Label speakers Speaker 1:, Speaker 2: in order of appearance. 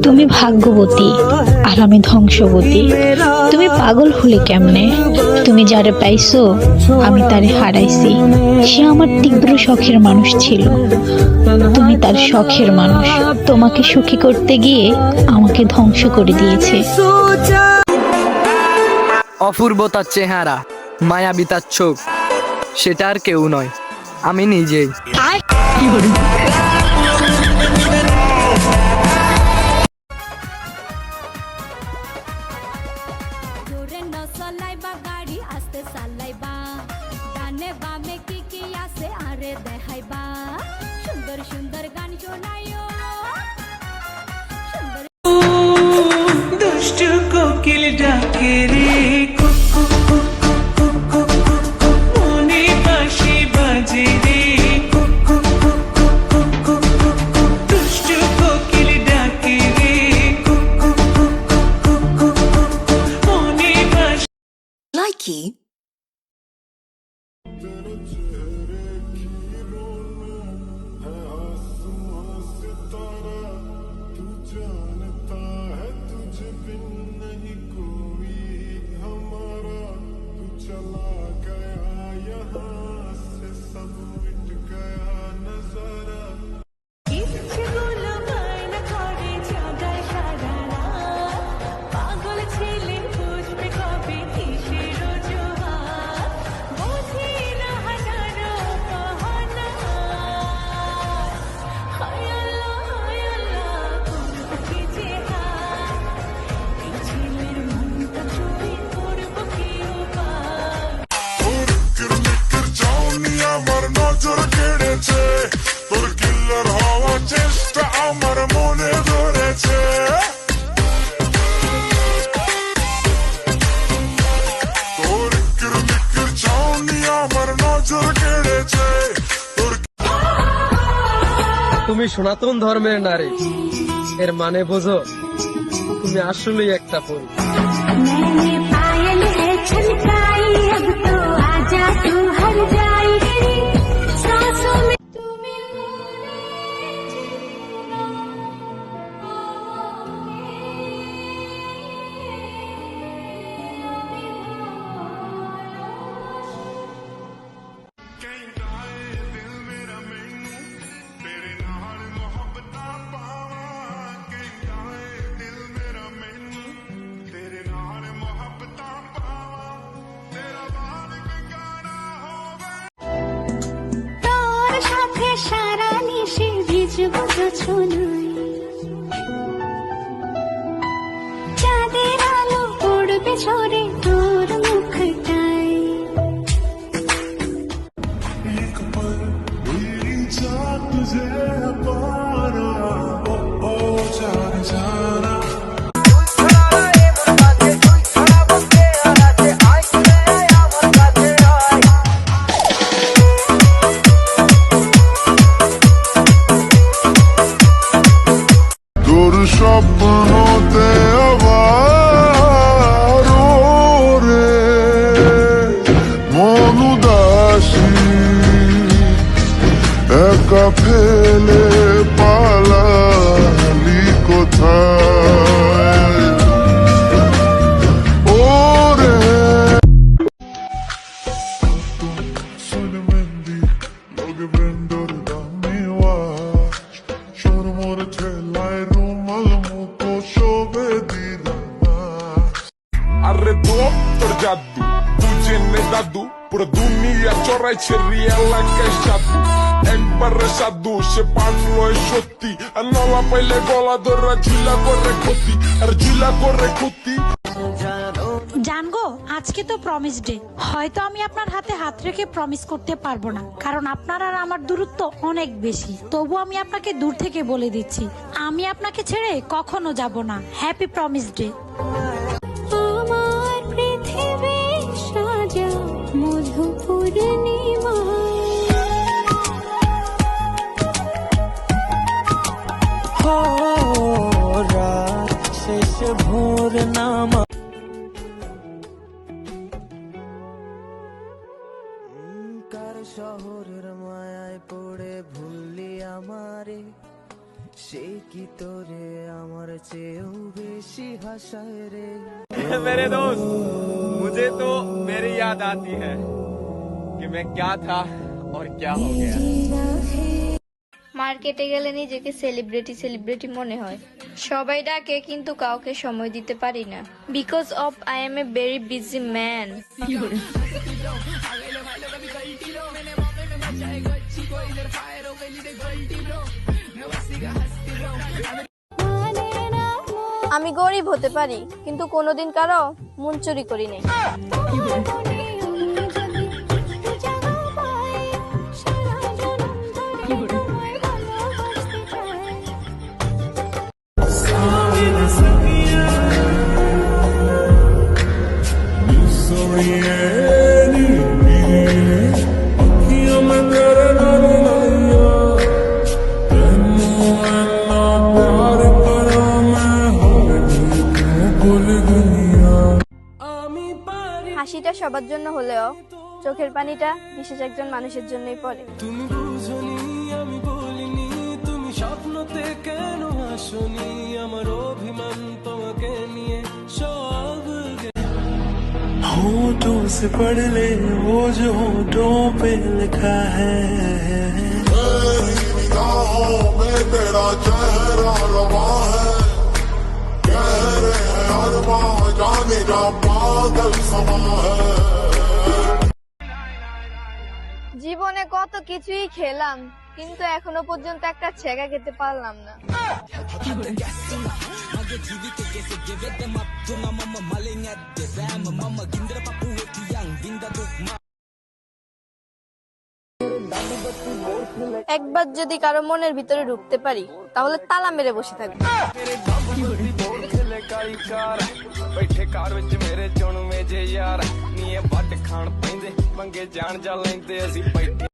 Speaker 1: তুমি ভাগ্যবতী আর আমি ধ্বংসবতী। তুমি পাগল হলে কেমনে? তুমি যারে পাইছো আমি তারে হারাইছি। সে আমার তীব্র শখের মানুষ ছিল, তুমি তার শখের মানুষ। তোমাকে সুখী করতে গিয়ে আমাকে ধ্বংস করে দিয়েছে।
Speaker 2: অপূর্ব তার চেহারা, মায়াবী তার চোখ, সেটা আর কেউ নয়, আমি নিজেই।
Speaker 3: গাড়ি আস্তে চালাইবা, ডানে বামে কি কি আছে আরে দেখাইবা, সুন্দর সুন্দর গান শোনাইও, সুন্দর
Speaker 4: দুষ্টু কোকিল ডাকে রে, মনে বাঁশি বাজে রে, দুষ্টু কোকিল ডাকে রে, মনে বাঁশি।
Speaker 5: Likey.
Speaker 3: পাগল ছেলে বুঝবে কবে কিসের অজুহাত, বুঝি না হাজারো বাহানা। হায় আল্লাহ করব কি যে হাত, এই ছেলের মনটা চুরি করব কি উপায়।
Speaker 6: আমার নজর কেড়েছে, তোর কিল্লার হওয়া চেষ্টা আমার মনে ধরেছে। তোর কিরমিকির চাউনি আমার নজর কেড়েছে।
Speaker 2: তুমি সনাতন ধর্মের নারী, এর মানে বোঝো? তুমি আসলেই একটা পরী।
Speaker 3: मैंने पायल है छलकाई, अब तो आजा तू हर जाई, सांसों में तुम्हें তোর সাথে সারা নিশে ভিজবো জোছনায়, চাঁদের আলো পড়বে ঝরে তোর মুখটায়।
Speaker 6: एक पल मेरी जान तुझे पाना, ओ जान जाना। তোর স্বপ্নতে আবার রে মন উদাসী একা ফেলে পালালি কোথায় ওরে। Sono mendi, logo vendor da mia, sono mortella e rumal muko shobe didana.
Speaker 7: Arredo তোর জাদু, তুই জেনে দাদু, পুরো দুনিয়া চড়াইছে রিয়েল একটা জাদু। একবারে সাধু সে পানলো সত্যি, আর নলা পাইলে গলা ধরা ঝুলা করে ক্ষতি, আর ঝুলা করে ক্ষতি।
Speaker 8: জানগো, আজকে তো প্রমিস ডে। হয়তো আমি আপনার হাতে হাত রেখে প্রমিস করতে পারবো না, কারণ আপনার আর আমার দূরত্ব অনেক বেশি। তবু আমি আপনাকে দূর থেকে বলে দিচ্ছি, আমি আপনাকে ছেড়ে কখনো যাব না। Happy promise day.
Speaker 3: আমার পৃথিবী সাজা মধু পূর্ণিমায়,
Speaker 4: রাত শেষ ভোর নামা, কার শহরের মায়ায় পড়ে ভুললি আমারে, সে কি তোরে আমার চেয়েও বেশি হাসায় রে।
Speaker 5: मेरे दोस्त मुझे तो मेरी याद आती है कि मैं क्या था और क्या हो गया।
Speaker 9: মার্কেটে গেলে নিজেকে সেলিব্রিটি সেলিব্রিটি মনে হয়, সবাই ডাকে কিন্তু কাউকে সময় দিতে পারি না, because of I M a very busy man. আমি গরিব হতে পারি কিন্তু কোনোদিন কারো মন চুরি করি নাই। হাসিটা সবার জন্য হলেও চোখের পানিটা বিশেষ একজন মানুষের জন্যই পড়ে।
Speaker 4: তুমি বুঝনি আমি বলিনি, তুমি স্বপ্নতে কেন আসনি, আমার অভিমান তোমাকে নিয়ে সব होठों से पढ़ ले वो जो होठों पे लिखा है।
Speaker 6: तेरी निगाहों में तेरा चेहरा रवा है, कह रहे हैं अरमां जाने का पागल समा है।
Speaker 9: জীবনে কত কিছুই খেলাম কিন্তু এখনো পর্যন্ত একটা ছেঁকা খেতে পারলাম না। একবার যদি কারো মনের ভিতরে ঢুকতে পারি তাহলে তালা মেরে বসে থাকবো।
Speaker 5: बैठे कार विच मेरे चुन में जे यार नी ਵੱਟ ਖਾਣ ਪੈਂਦੇ ਮੰਗੇ ਜਾਣ ਜਾ ਲੈਂਦੇ ਅਸੀਂ ਬੈਠੇ